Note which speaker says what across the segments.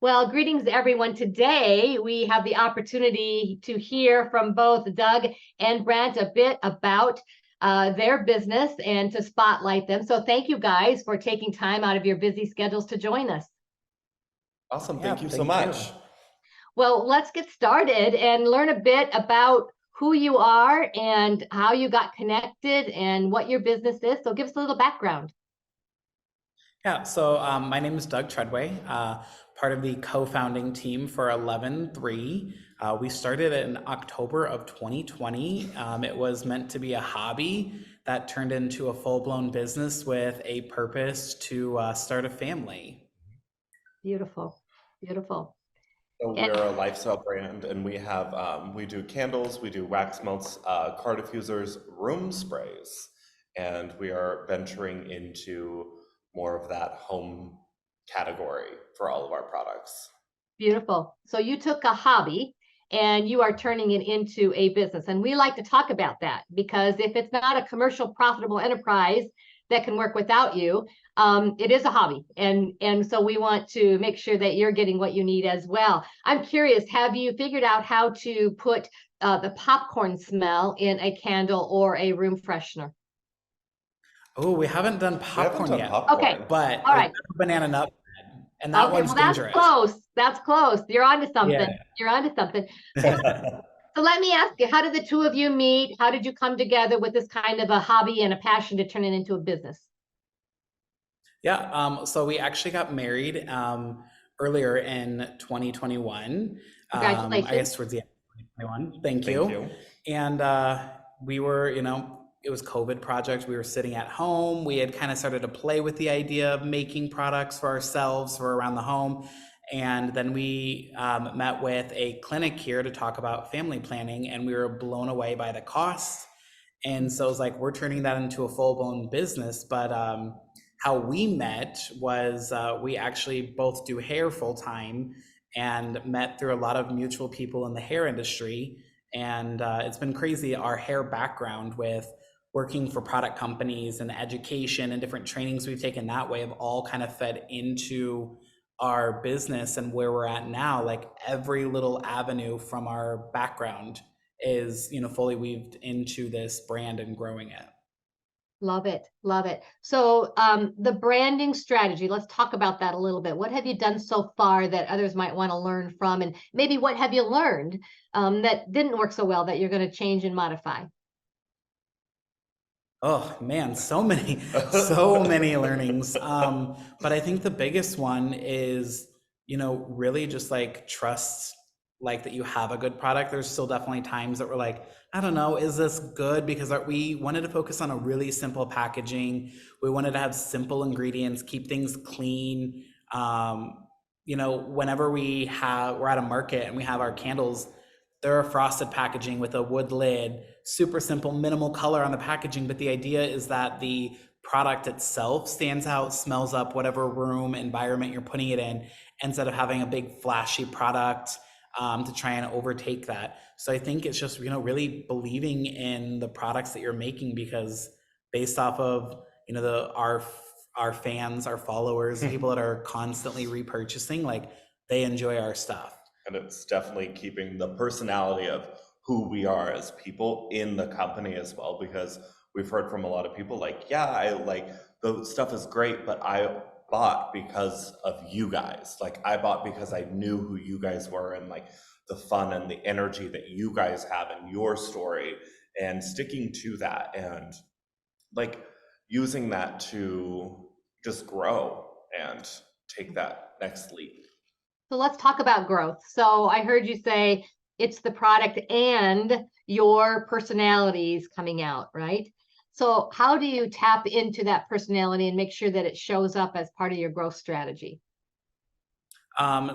Speaker 1: Well, greetings everyone. Today we have the opportunity to hear from both Doug and Brant a bit about their business and to spotlight them. So thank you guys for taking time out of your busy schedules to join us.
Speaker 2: Awesome. Thank you so much.
Speaker 1: Well, let's get started and learn a bit about who you are and how you got connected and what your business is. So give us a little background.
Speaker 3: Yeah, so my name is Doug Treadway, part of the co-founding team for 11-3. We started in October of 2020. It was meant to be a hobby that turned into a full-blown business with a purpose to start a family.
Speaker 1: Beautiful, beautiful.
Speaker 2: So we're a lifestyle brand, and we have we do candles, we do wax melts, car diffusers, room sprays, and we are venturing into more of that home category for all of our products.
Speaker 1: Beautiful. So you took a hobby and you are turning it into a business. And we like to talk about that because if it's not a commercial profitable enterprise that can work without you, it is a hobby. And so we want to make sure that you're getting what you need as well. I'm curious, have you figured out how to put the popcorn smell in a candle or a room freshener?
Speaker 3: Oh, we haven't done popcorn yet.
Speaker 1: Okay,
Speaker 3: but
Speaker 1: all right.
Speaker 3: banana nut, and that one's dangerous.
Speaker 1: That's close. That's close. You're onto something.
Speaker 3: Yeah.
Speaker 1: You're onto something. So let me ask you, how did the two of you meet? How did you come together with this kind of a hobby and a passion to turn it into a business?
Speaker 3: Yeah, so we actually got married earlier in 2021.
Speaker 1: Congratulations.
Speaker 3: I guess towards the end of 2021. Thank you. And we were, it was COVID project. We were sitting at home. We had kind of started to play with the idea of making products for ourselves for around the home. And then we met with a clinic here to talk about family planning, and we were blown away by the cost. And so it was like, we're turning that into a full-blown business. But how we met was we actually both do hair full-time and met through a lot of mutual people in the hair industry. And it's been crazy, our hair background with working for product companies and education and different trainings we've taken that way have all kind of fed into our business and where we're at now. Like every little avenue from our background is, fully weaved into this brand and growing it.
Speaker 1: Love it. Love it. So the branding strategy, let's talk about that a little bit. What have you done so far that others might want to learn from? And maybe what have you learned that didn't work so well that you're going to change and modify?
Speaker 3: Oh man, so many learnings. But I think the biggest one is, really just like trust, like that you have a good product. There's still definitely times that we're like, I don't know, is this good? Because we wanted to focus on a really simple packaging. We wanted to have simple ingredients, keep things clean. Whenever we're at a market and we have our candles, they're frosted packaging with a wood lid, super simple, minimal color on the packaging. But the idea is that the product itself stands out, smells up whatever room, environment you're putting it in, instead of having a big flashy product to try and overtake that. So I think it's just, really believing in the products that you're making, because based off of, our fans, our followers, people that are constantly repurchasing, like they enjoy our stuff.
Speaker 2: And it's definitely keeping the personality of who we are as people in the company as well, because we've heard from a lot of people like, yeah, I like the stuff is great, but I bought because of you guys. Like I bought because I knew who you guys were and like the fun and the energy that you guys have in your story, and sticking to that and like using that to just grow and take that next leap.
Speaker 1: So let's talk about growth. So I heard you say it's the product and your personalities coming out, right? So how do you tap into that personality and make sure that it shows up as part of your growth strategy?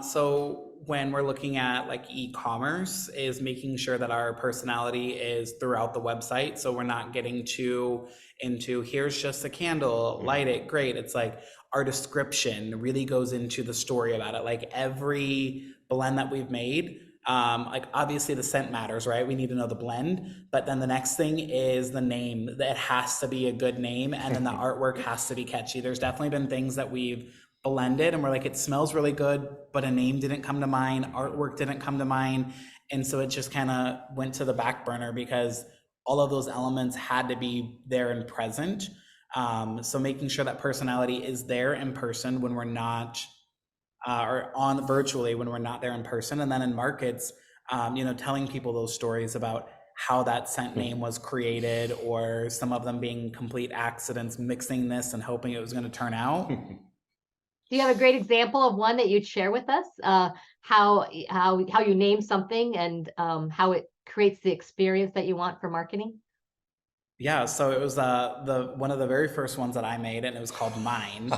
Speaker 3: So when we're looking at like e-commerce, is making sure that our personality is throughout the website. So we're not getting too into here's just a candle, light it, great. It's like our description really goes into the story about it. Like every blend that we've made, like obviously the scent matters, right? We need to know the blend, but then the next thing is the name. That has to be a good name, and then the artwork has to be catchy. There's definitely been things that we've blended, and we're like, it smells really good, but a name didn't come to mind, artwork didn't come to mind. And so it just kind of went to the back burner because all of those elements had to be there and present. So making sure that personality is there in person when we're not, or on virtually when we're not there in person. And then in markets, telling people those stories about how that scent name was created, or some of them being complete accidents, mixing this and hoping it was going to turn out.
Speaker 1: Do you have a great example of one that you'd share with us? How you name something and how it creates the experience that you want for marketing?
Speaker 3: Yeah, so it was the one of the very first ones that I made, and it was called Mine.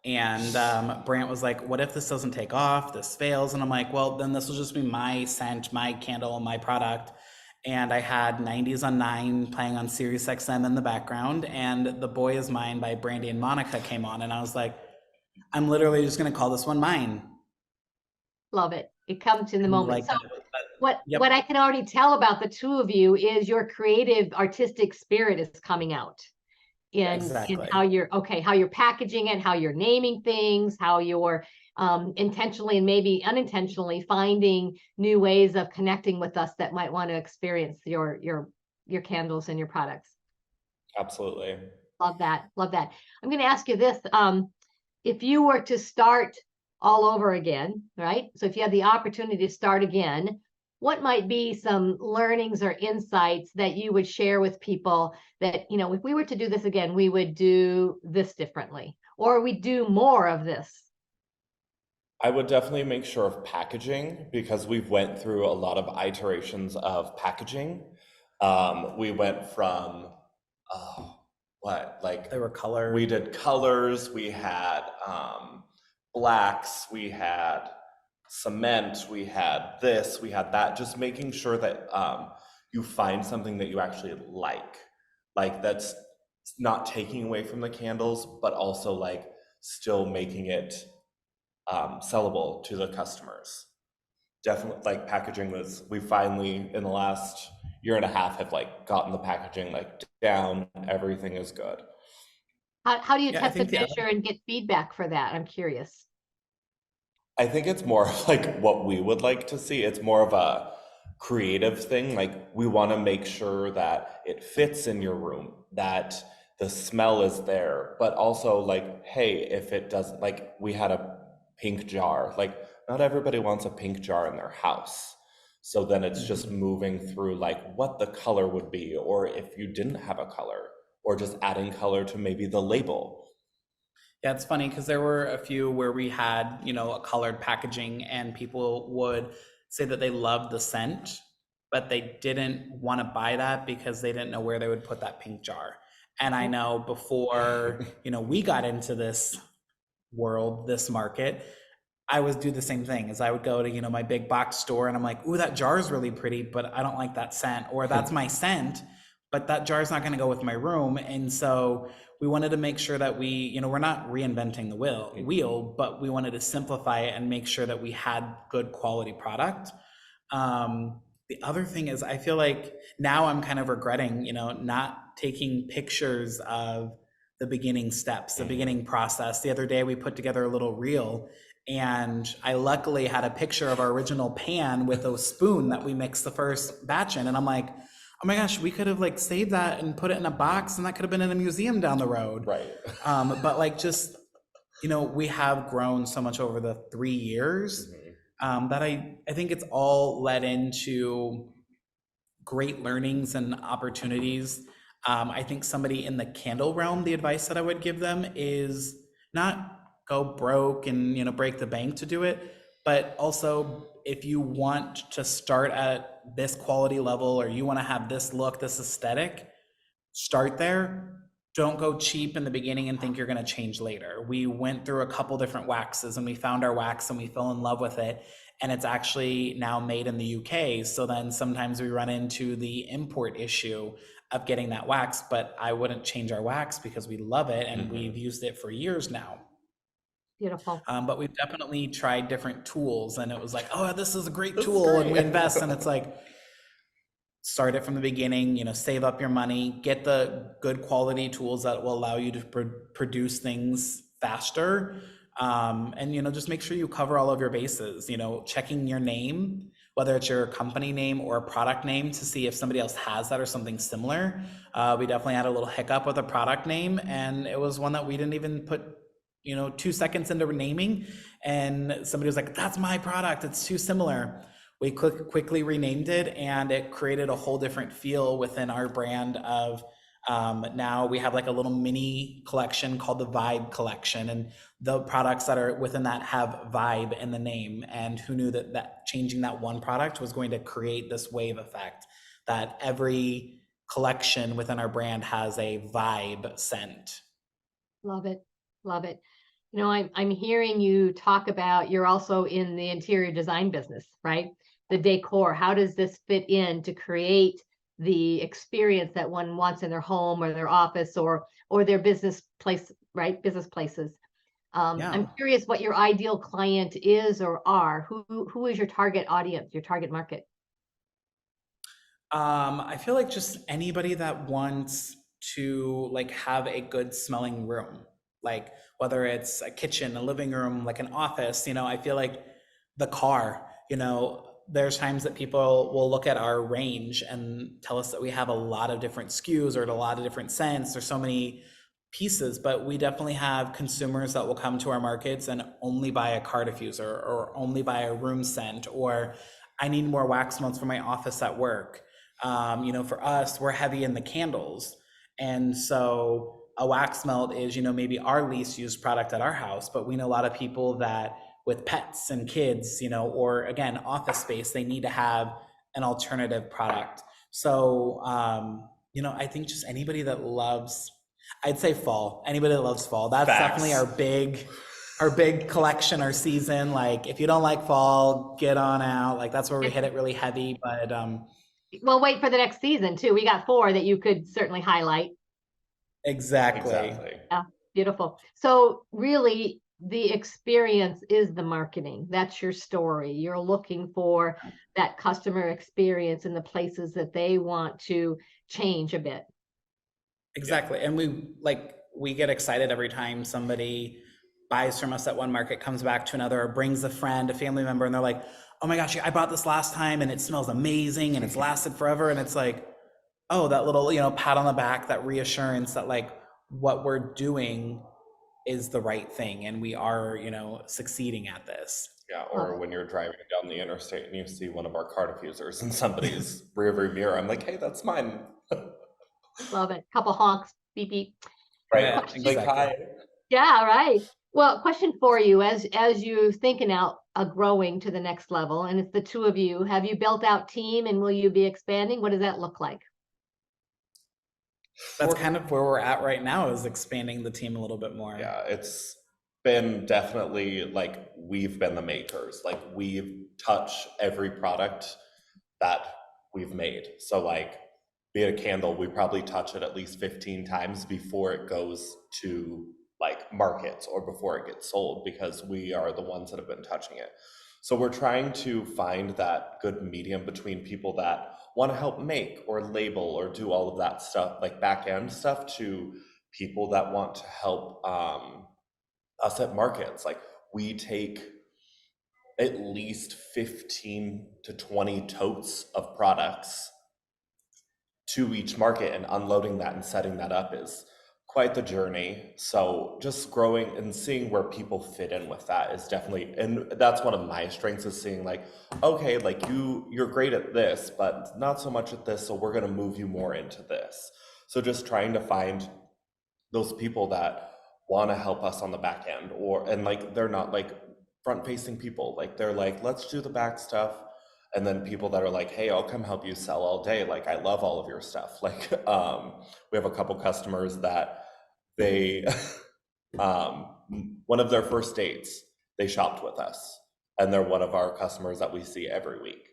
Speaker 3: And Brant was like, what if this doesn't take off, this fails? And I'm like, well, then this will just be my scent, my candle, my product. And I had 90s on 9 playing on Sirius XM in the background, and The Boy Is Mine by Brandy and Monica came on, and I was like, I'm literally just going to call this one Mine.
Speaker 1: Love it. It comes in the moment.
Speaker 3: Like
Speaker 1: So
Speaker 3: that, yep.
Speaker 1: what I can already tell about the two of you is your creative artistic spirit is coming out in how you're packaging it, how you're naming things, how you're intentionally and maybe unintentionally finding new ways of connecting with us that might want to experience your candles and your products.
Speaker 2: Absolutely.
Speaker 1: Love that. Love that. I'm going to ask you this. If you were to start all over again, right? So if you had the opportunity to start again, what might be some learnings or insights that you would share with people that, if we were to do this again, we would do this differently, or we do more of this?
Speaker 2: I would definitely make sure of packaging, because we've went through a lot of iterations of packaging. We went from
Speaker 3: They were colored.
Speaker 2: We did colors, we had blacks, we had cement, we had this, we had that, just making sure that you find something that you actually like that's not taking away from the candles, but also like still making it sellable to the customers. Definitely, like, packaging was, we finally in the last year and a half have like gotten the packaging like down. Everything is good.
Speaker 1: How do you test and measure and get feedback for that? I'm curious.
Speaker 2: I think it's more of like what we would like to see. It's more of a creative thing. Like, we want to make sure that it fits in your room, that the smell is there, but also like, hey, if it doesn't, like, we had a pink jar, like not everybody wants a pink jar in their house. So then it's just moving through like what the color would be, or if you didn't have a color, or just adding color to maybe the label.
Speaker 3: Yeah, it's funny because there were a few where we had, a colored packaging, and people would say that they loved the scent, but they didn't want to buy that because they didn't know where they would put that pink jar. And I know before, we got into this world, this market, I would do the same thing. As I would go to, my big box store, and I'm like, ooh, that jar is really pretty, but I don't like that scent, or that's my scent, but that jar is not going to go with my room. And so we wanted to make sure that we, we're not reinventing the wheel, but we wanted to simplify it and make sure that we had good quality product. The other thing is, I feel like now I'm kind of regretting, not taking pictures of the beginning steps, the beginning process. The other day we put together a little reel, and I luckily had a picture of our original pan with a spoon that we mixed the first batch in. And I'm like, oh my gosh, we could have like saved that and put it in a box, and that could have been in a museum down the road.
Speaker 2: Right.
Speaker 3: But like, just, we have grown so much over the 3 years that I think it's all led into great learnings and opportunities. I think somebody in the candle realm, the advice that I would give them is not go broke and break the bank to do it, but also, if you want to start at this quality level, or you want to have this look, this aesthetic, start there. Don't go cheap in the beginning and think you're going to change later. We went through a couple different waxes, and we found our wax and we fell in love with it, and it's actually now made in the UK. So then sometimes we run into the import issue of getting that wax, but I wouldn't change our wax because we love it, and we've used it for years now.
Speaker 1: Beautiful.
Speaker 3: But we've definitely tried different tools, and it was like, oh, this is a great tool, and we invest, and it's like, start it from the beginning, save up your money, get the good quality tools that will allow you to produce things faster, And, you know, just make sure you cover all of your bases, you know, checking your name, whether it's your company name or a product name, to see if somebody else has that or something similar. We definitely had a little hiccup with a product name, and it was one that we didn't even put, you know, 2 seconds into naming, and somebody was like, that's my product, it's too similar. We quickly renamed it, and it created a whole different feel within our brand of, now we have like a little mini collection called the Vibe Collection, and the products that are within that have vibe in the name. And who knew that changing that one product was going to create this wave effect, that every collection within our brand has a vibe scent.
Speaker 1: Love it. Love it. You know, I'm hearing you talk about, you're also in the interior design business, right? The decor. How does this fit in to create the experience that one wants in their home or their office or their business place, right? Business places.
Speaker 3: Yeah.
Speaker 1: I'm curious what your ideal client is or are. Who is your target audience, your target market?
Speaker 3: I feel like just anybody that wants to like have a good smelling room, like whether it's a kitchen, a living room, like an office. You know, I feel like the car, you know, there's times that people will look at our range and tell us that we have a lot of different SKUs or a lot of different scents. There's so many pieces, but we definitely have consumers that will come to our markets and only buy a car diffuser or only buy a room scent, or I need more wax melts for my office at work. You know, for us, we're heavy in the candles. And so a wax melt is, you know, maybe our least used product at our house, but we know a lot of people that with pets and kids, you know, or again, office space, they need to have an alternative product. So, you know, I think just anybody that loves, I'd say fall, anybody that loves fall, that's
Speaker 2: Facts.
Speaker 3: definitely our big collection, our season. Like if you don't like fall, get on out. Like that's where we hit it really heavy, but,
Speaker 1: Well, wait for the next season too. We got 4 that you could certainly highlight.
Speaker 3: Exactly.
Speaker 1: Yeah, beautiful. So really the experience is the marketing. That's your story. You're looking for that customer experience in the places that they want to change a bit.
Speaker 3: Exactly. And we get excited every time somebody buys from us at one market, comes back to another, or brings a friend, a family member, and they're like, oh my gosh, I bought this last time and it smells amazing and it's lasted forever. And it's like, oh, that little, you know, pat on the back, that reassurance that like what we're doing is the right thing and we are, you know, succeeding at this.
Speaker 2: Yeah, or when you're driving down the interstate and you see one of our car diffusers in somebody's rearview mirror, I'm like, hey, that's mine.
Speaker 1: Love it. Couple honks, beep beep.
Speaker 2: Right.
Speaker 3: Yeah,
Speaker 2: Like,
Speaker 3: exactly.
Speaker 2: hi.
Speaker 1: Yeah, right. Well, question for you, as you thinking out growing to the next level, and it's the two of you, have you built out team and will you be expanding? What does that look like?
Speaker 3: That's kind of where we're at right now, is expanding the team a little bit more.
Speaker 2: Yeah, it's been definitely like we've been the makers. Like we've touched every product that we've made. So like be it a candle, we probably touch it at least 15 times before it goes to like markets or before it gets sold, because we are the ones that have been touching it. So we're trying to find that good medium between people that want to help make or label or do all of that stuff, like back end stuff, to people that want to help us at markets. Like we take at least 15 to 20 totes of products to each market, and unloading that and setting that up is quite the journey. So just growing and seeing where people fit in with that is definitely, and that's one of my strengths, is seeing like, okay, like you're great at this, but not so much at this, so we're going to move you more into this. So just trying to find those people that want to help us on the back end, and like they're not like front facing people, like they're like, let's do the back stuff. And then people that are like, hey, I'll come help you sell all day, like I love all of your stuff. Like we have a couple customers that they one of their first dates, they shopped with us, and they're one of our customers that we see every week.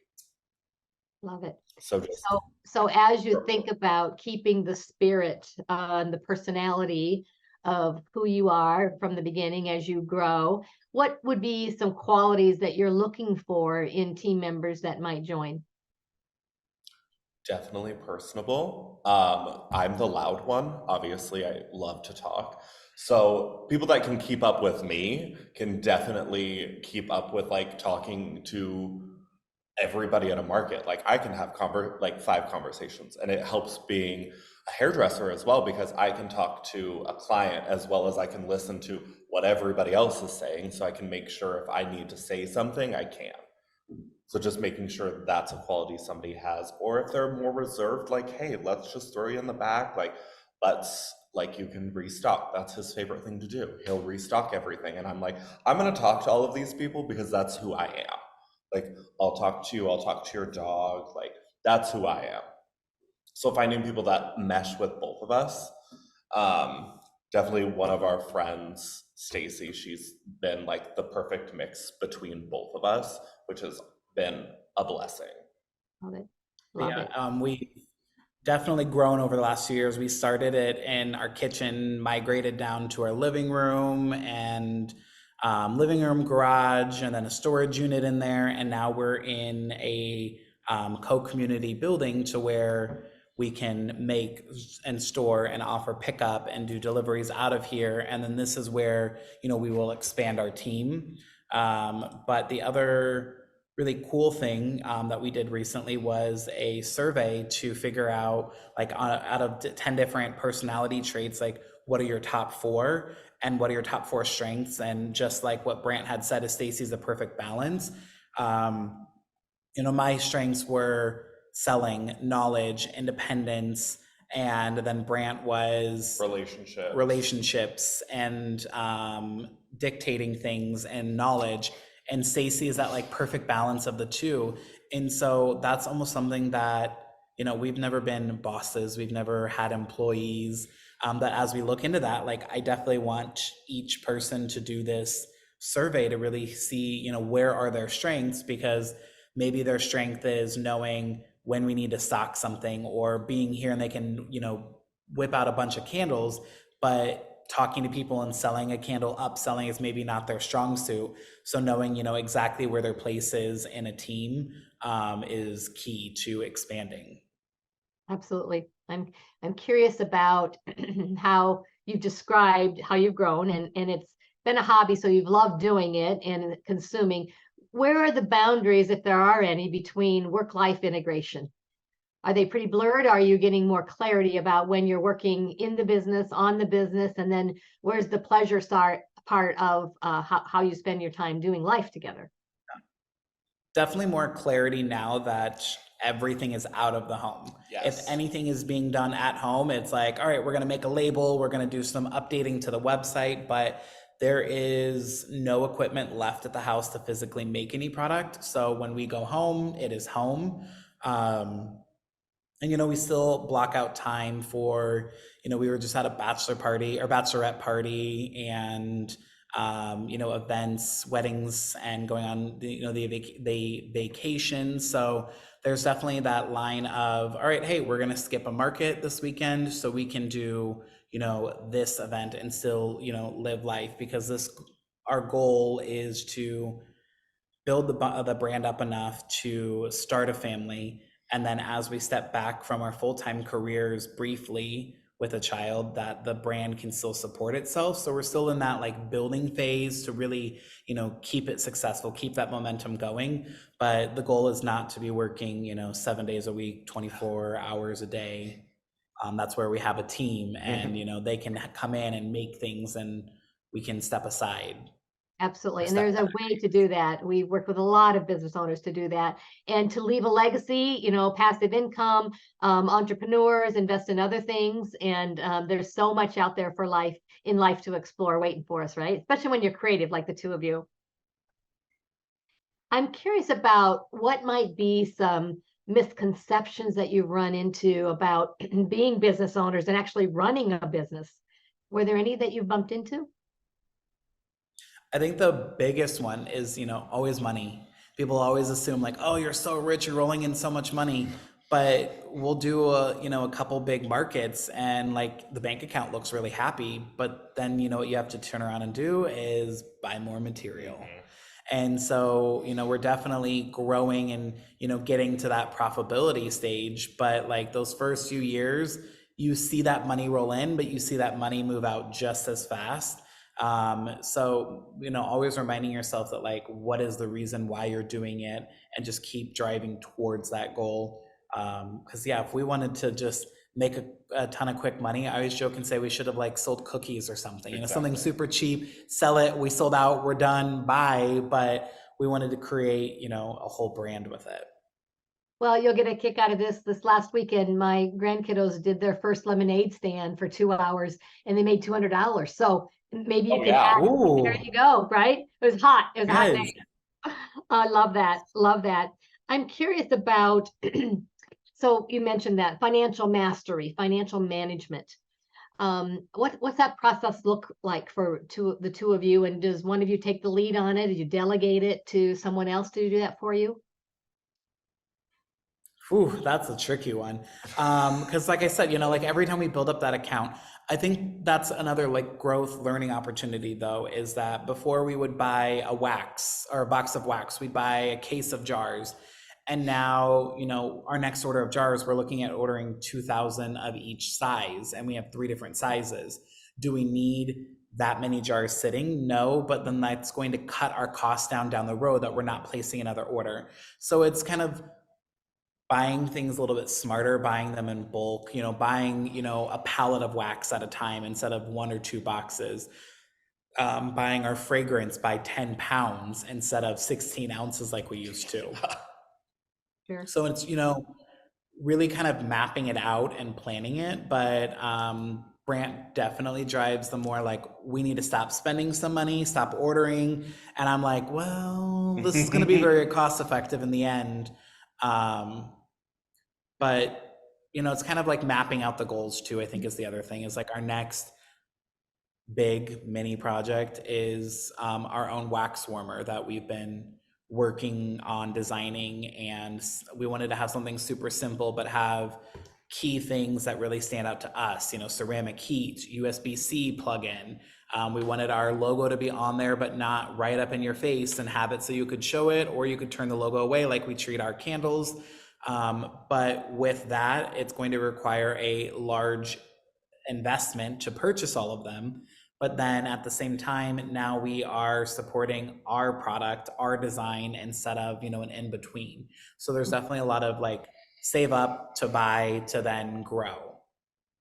Speaker 1: Love it.
Speaker 2: So just
Speaker 1: So as you think about keeping the spirit and the personality of who you are from the beginning as you grow, what would be some qualities that you're looking for in team members that might join?
Speaker 2: definitely personable. I'm the loud one. Obviously, I love to talk. So people that can keep up with me can definitely keep up with like talking to everybody at a market. Like I can have like 5 conversations, and it helps being a hairdresser as well, because I can talk to a client as well as I can listen to what everybody else is saying, so I can make sure if I need to say something, I can. So just making sure that's a quality somebody has, or if they're more reserved, like, hey, let's just throw you in the back, like you can restock. That's his favorite thing to do. He'll restock everything, and I'm like, I'm gonna talk to all of these people because that's who I am. Like, I'll talk to you, I'll talk to your dog, like that's who I am. So finding people that mesh with both of us, definitely one of our friends, Stacy, she's been like the perfect mix between both of us, which has been a blessing.
Speaker 1: Love it. Love it.
Speaker 3: We definitely grown over the last few years. We started it in our kitchen, migrated down to our living room and living room, garage, and then a storage unit in there. And now we're in a co-community building to where we can make and store and offer pickup and do deliveries out of here. And then this is where, you know, we will expand our team. But the other really cool thing that we did recently was a survey to figure out, like, out of 10 different personality traits, like what are your top 4 and what are your top 4 strengths? And just like what Brant had said, is Stacy's the perfect balance. You know, my strengths were selling, knowledge, independence, and then Brant was relationships and dictating things and knowledge. And Stacy is that like perfect balance of the two. And so that's almost something that, you know, we've never been bosses, we've never had employees. That as we look into that, like, I definitely want each person to do this survey to really see, you know, where are their strengths, because maybe their strength is knowing when we need to stock something, or being here and they can, you know, whip out a bunch of candles, but talking to people and selling a candle, upselling is maybe not their strong suit. So knowing, you know, exactly where their place is in a team is key to expanding.
Speaker 1: Absolutely. I'm curious about how you've described how you've grown, and it's been a hobby, so you've loved doing it and consuming. Where are the boundaries, if there are any, between work-life integration? Are they pretty blurred? Are you getting more clarity about when you're working in the business, on the business, and then where's the pleasure part of how you spend your time doing life together?
Speaker 3: Definitely more clarity now that everything is out of the home.
Speaker 2: Yes.
Speaker 3: If anything is being done at home, it's like, all right, we're going to make a label, we're going to do some updating to the website, but there is no equipment left at the house to physically make any product. So when we go home, it is home. And, you know, we still block out time for, you know, we were just at a bachelor party or bachelorette party, and, you know, events, weddings, and going on, you know, the vacation. So there's definitely that line of, all right, hey, we're going to skip a market this weekend so we can do, you know, this event and still, you know, live life, because our goal is to build the brand up enough to start a family. And then as we step back from our full-time careers briefly with a child, that the brand can still support itself. So we're still in that like building phase to really, you know, keep it successful, keep that momentum going. But the goal is not to be working, you know, 7 days a week, 24 hours a day. That's where we have a team, and, you know, they can come in and make things and we can step aside.
Speaker 1: Absolutely. And there's a way to do that. We work with a lot of business owners to do that, and to leave a legacy, you know, passive income, entrepreneurs invest in other things. And there's so much out there for life to explore waiting for us, right? Especially when you're creative, like the two of you. I'm curious about what might be some misconceptions that you've run into about being business owners and actually running a business. Were there any that you've bumped into?
Speaker 3: I think the biggest one is, you know, always money. People always assume like, oh, you're so rich, you're rolling in so much money. But we'll do a couple big markets and like the bank account looks really happy. But then, you know, what you have to turn around and do is buy more material. And so, we're definitely growing and, getting to that profitability stage. But like those first few years, you see that money roll in, but you see that money move out just as fast. So, always reminding yourself that like, what is the reason why you're doing it, and just keep driving towards that goal. Because yeah, if we wanted to just make a ton of quick money, I always joke and say we should have like sold cookies or something, something super cheap, sell it, we sold out, we're done, bye. But we wanted to create, a whole brand with it.
Speaker 1: Well, you'll get a kick out of this. This last weekend, my grandkiddos did their first lemonade stand for 2 hours and they made $200. So maybe you can add, there you go, right? It was hot. It was a hot day. I love that. Love that. I'm curious about, so you mentioned that financial mastery, financial management. What's that process look like for the two of you? And does one of you take the lead on it? Do you delegate it to someone else to do that for you?
Speaker 3: Ooh, that's a tricky one. Because like I said, like every time we build up that account, I think that's another like growth learning opportunity though, is that before we would buy a wax or a box of wax, we'd buy a case of jars. And now, our next order of jars, we're looking at ordering 2,000 of each size, and we have 3 different sizes. Do we need that many jars sitting? No, but then that's going to cut our costs down the road that we're not placing another order. So it's kind of buying things a little bit smarter, buying them in bulk, buying, a pallet of wax at a time instead of 1 or 2 boxes. Buying our fragrance by 10 pounds instead of 16 ounces like we used to.
Speaker 1: Sure.
Speaker 3: So it's, really kind of mapping it out and planning it. But Brant definitely drives the more like, we need to stop spending some money, stop ordering. And I'm like, well, this is going to be very cost effective in the end. But, it's kind of like mapping out the goals too, I think is the other thing, is like our next big mini project is our own wax warmer that we've been working on designing. And we wanted to have something super simple, but have key things that really stand out to us, ceramic heat, USB-C plug-in. We wanted our logo to be on there, but not right up in your face, and have it so you could show it, or you could turn the logo away like we treat our candles. But with that, it's going to require a large investment to purchase all of them. But then at the same time, now we are supporting our product, our design, instead of, an in-between. So there's definitely a lot of like save up to buy to then grow.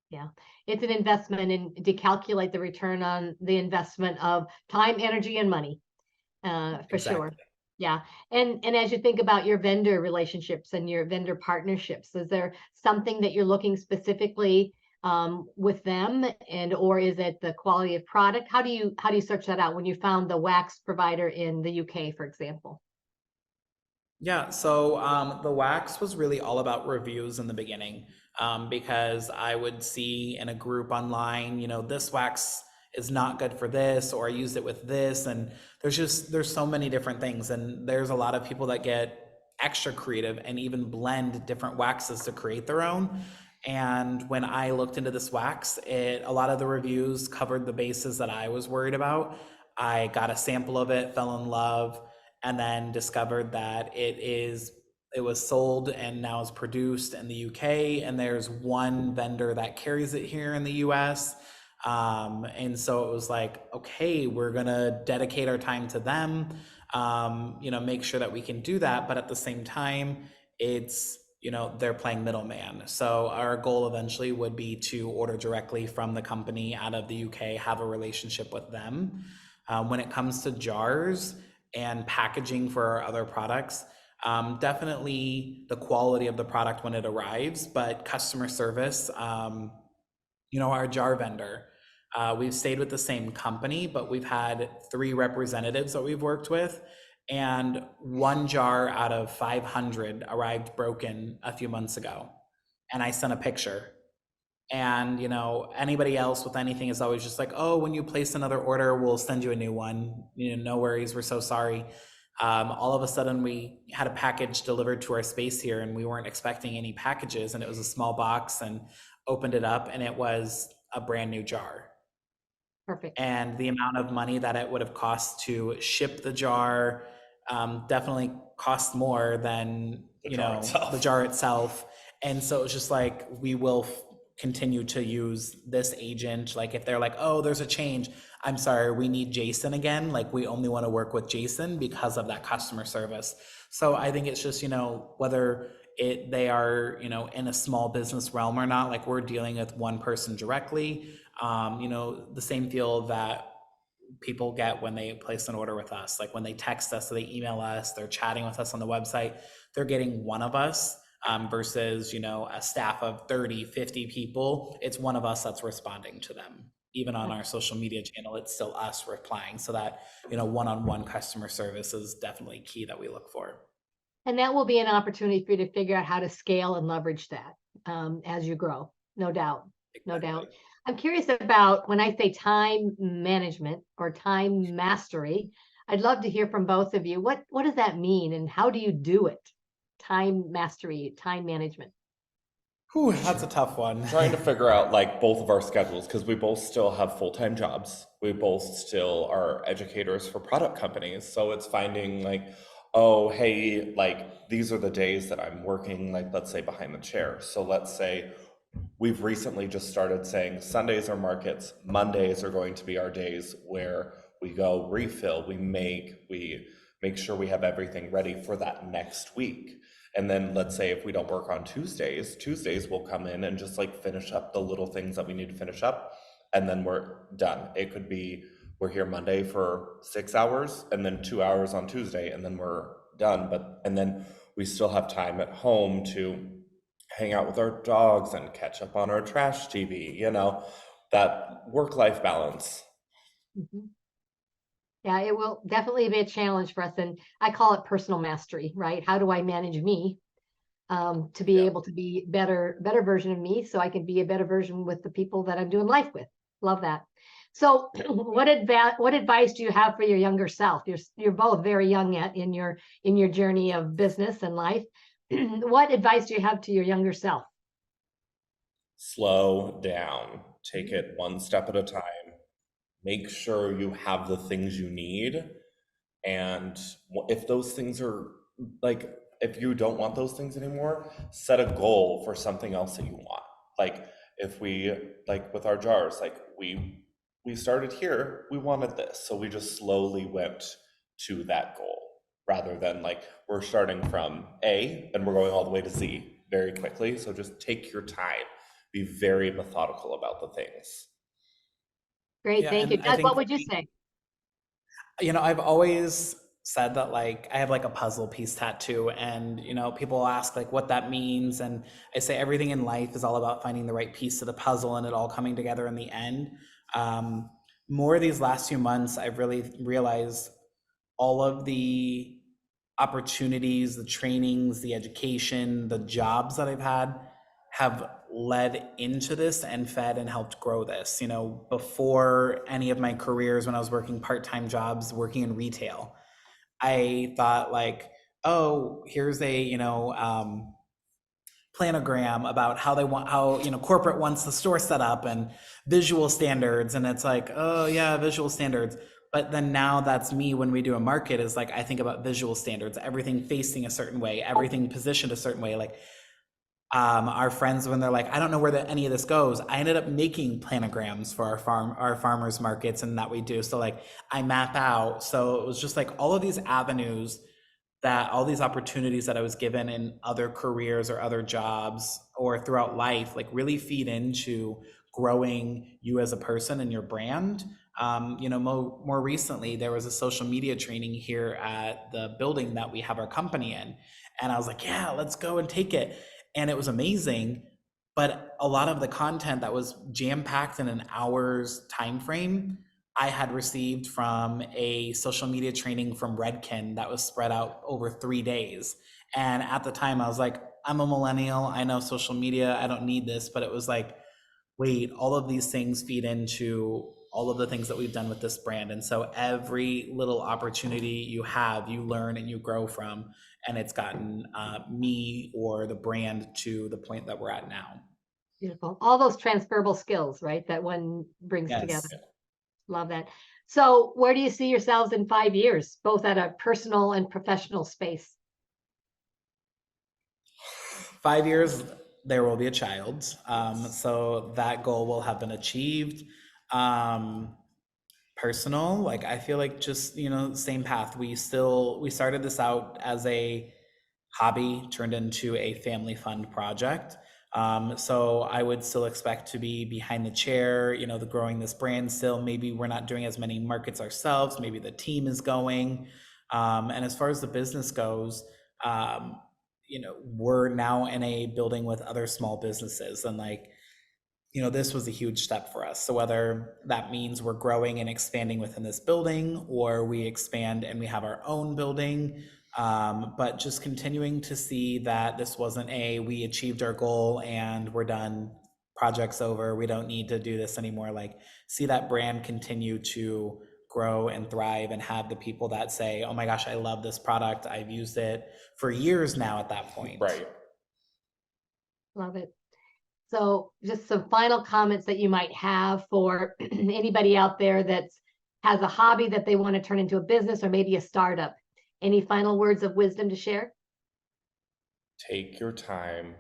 Speaker 1: Yeah, it's an investment, and to calculate the return on the investment of time, energy, and money, for sure. Yeah. And as you think about your vendor relationships and your vendor partnerships, is there something that you're looking specifically with them, and or is it the quality of product? How do you search that out when you found the wax provider in the UK, for example?
Speaker 3: Yeah, so the wax was really all about reviews in the beginning, because I would see in a group online, this wax is not good for this, or I used it with this, and there's so many different things, and there's a lot of people that get extra creative and even blend different waxes to create their own. And when I looked into this wax, a lot of the reviews covered the bases that I was worried about. I got a sample of it, fell in love, and then discovered that it was sold and now is produced in the UK, and there's one vendor that carries it here in the US. And so it was like, okay, we're gonna dedicate our time to them, make sure that we can do that. But at the same time, it's, they're playing middleman. So our goal eventually would be to order directly from the company out of the UK, have a relationship with them. When it comes to jars and packaging for our other products, definitely the quality of the product when it arrives, but customer service, our jar vendor, we've stayed with the same company, but we've had 3 representatives that we've worked with, and 1 jar out of 500 arrived broken a few months ago, and I sent a picture. And anybody else with anything is always just like, oh, when you place another order, we'll send you a new one, no worries, we're so sorry. All of a sudden we had a package delivered to our space here, and we weren't expecting any packages, and it was a small box, and opened it up, and it was a brand new jar.
Speaker 1: Perfect.
Speaker 3: And the amount of money that it would have cost to ship the jar, definitely costs more than, the jar itself. And so it's just like, we will continue to use this agent. Like if they're like, oh, there's a change, I'm sorry, we need Jason again. Like we only want to work with Jason because of that customer service. So I think it's just, whether they are, in a small business realm or not, like we're dealing with one person directly, the same feel that people get when they place an order with us. Like when they text us, or they email us, they're chatting with us on the website, they're getting one of us, versus, a staff of 30, 50 people. It's one of us that's responding to them. Even on our social media channel, it's still us replying. So that, one-on-one customer service is definitely key that we look for.
Speaker 1: And that will be an opportunity for you to figure out how to scale and leverage that as you grow, no doubt, no doubt. I'm curious about, when I say time management or time mastery, I'd love to hear from both of you. What does that mean, and how do you do it? Time mastery, time management.
Speaker 3: Whew, that's a tough one.
Speaker 2: Trying to figure out like both of our schedules, because we both still have full-time jobs. We both still are educators for product companies. So it's finding like, oh, hey, like these are the days that I'm working, like let's say behind the chair. So let's say we've recently just started saying Sundays are markets, Mondays are going to be our days where we go refill, we make sure we have everything ready for that next week. And then let's say if we don't work on Tuesdays will come in and just like finish up the little things that we need to finish up, and then we're done. It could be we're here Monday for 6 hours and then 2 hours on Tuesday, and then we're done. And then we still have time at home to hang out with our dogs and catch up on our trash TV, that work-life balance.
Speaker 1: Mm-hmm. Yeah, it will definitely be a challenge for us. And I call it personal mastery, right? How do I manage me to be able to be better version of me, so I can be a better version with the people that I'm doing life with. Love that. So what advice do you have for your younger self? You're both very young yet in your journey of business and life. What advice do you have to your younger self?
Speaker 2: Slow down. Take it one step at a time. Make sure you have the things you need. And if those things are like, if you don't want those things anymore, set a goal for something else that you want. Like if we, like with our jars, like we started here, we wanted this. So we just slowly went to that goal, rather than like we're starting from A and we're going all the way to Z very quickly. So just take your time. Be very methodical about the things.
Speaker 1: Great, thank you. Doug, what would you say?
Speaker 3: I've always said that like I have like a puzzle piece tattoo, and people ask like what that means, and I say everything in life is all about finding the right piece of the puzzle and it all coming together in the end. More these last few months, I've really realized all of the opportunities, the trainings, the education, the jobs that I've had have led into this and fed and helped grow this. Before any of my careers, when I was working part-time jobs, working in retail, I thought like, oh, here's a, planogram about how corporate wants the store set up and visual standards. And it's like, oh yeah, visual standards. But then now that's me when we do a market, is like, I think about visual standards, everything facing a certain way, everything positioned a certain way. Like our friends, when they're like, I don't know where any of this goes, I ended up making planograms for our farmers markets, and that we do. So like I map out. So it was just like all of these avenues, that all these opportunities that I was given in other careers or other jobs or throughout life, like really feed into growing you as a person and your brand. More recently, there was a social media training here at the building that we have our company in. And I was like, yeah, let's go and take it. And it was amazing. But a lot of the content that was jam-packed in an hour's time frame, I had received from a social media training from Redken that was spread out over 3 days. And at the time I was like, I'm a millennial, I know social media, I don't need this. But it was like, wait, all of these things feed into all of the things that we've done with this brand. And so every little opportunity you have, you learn and you grow from. And it's gotten me or the brand to the point that we're at now.
Speaker 1: Beautiful. All those transferable skills, right? That one brings
Speaker 3: Yes.
Speaker 1: together. Love that. So where do you see yourselves in 5 years, both at a personal and professional space?
Speaker 3: 5 years, there will be a child. So that goal will have been achieved. Personal, like I feel like just, same path. We started this out as a hobby, turned into a family fund project. So I would still expect to be behind the chair, the growing this brand still. Maybe we're not doing as many markets ourselves. Maybe the team is going. And as far as the business goes, we're now in a building with other small businesses, and this was a huge step for us. So whether that means we're growing and expanding within this building, or we expand and we have our own building, but just continuing to see that this wasn't we achieved our goal and we're done, project's over, we don't need to do this anymore. See that brand continue to grow and thrive and have the people that say, oh my gosh, I love this product, I've used it for years now at that point.
Speaker 2: Right.
Speaker 1: Love it. So just some final comments that you might have for anybody out there that has a hobby that they want to turn into a business or maybe a startup. Any final words of wisdom to share?
Speaker 2: Take your time.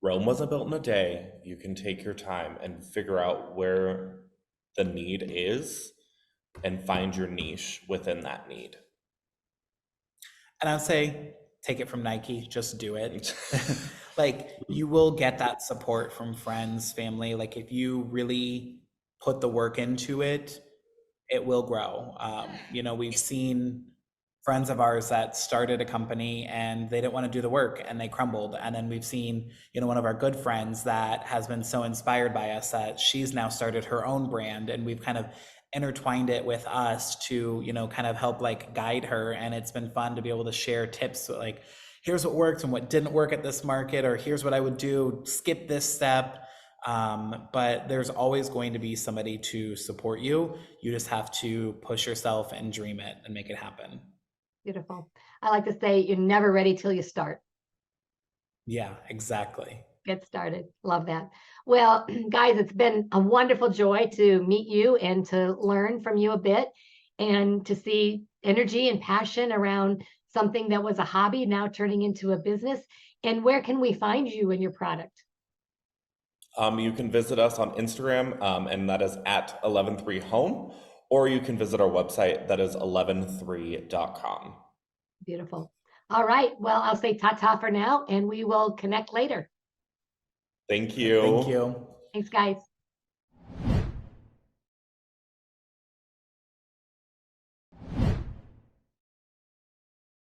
Speaker 2: Rome wasn't built in a day. You can take your time and figure out where the need is and find your niche within that need.
Speaker 3: And I'd say, take it from Nike, just do it. You will get that support from friends, family. If you really put the work into it, it will grow. We've seen friends of ours that started a company and they didn't want to do the work and they crumbled. And then we've seen, one of our good friends that has been so inspired by us that she's now started her own brand, and we've kind of intertwined it with us to, kind of help guide her. And it's been fun to be able to share tips, here's what worked and what didn't work at this market, or here's what I would do, skip this step. But there's always going to be somebody to support you. You just have to push yourself and dream it and make it happen.
Speaker 1: Beautiful. I like to say you're never ready till you start.
Speaker 3: Yeah, exactly.
Speaker 1: Get started. Love that. Well, guys, it's been a wonderful joy to meet you and to learn from you a bit, and to see energy and passion around something that was a hobby now turning into a business. And where can we find you and your product?
Speaker 2: You can visit us on Instagram, and that is at 113home, or you can visit our website, that is 113.com.
Speaker 1: Beautiful. All right. Well, I'll say ta-ta for now, and we will connect later.
Speaker 2: Thank you.
Speaker 3: Thank you.
Speaker 1: Thanks, guys.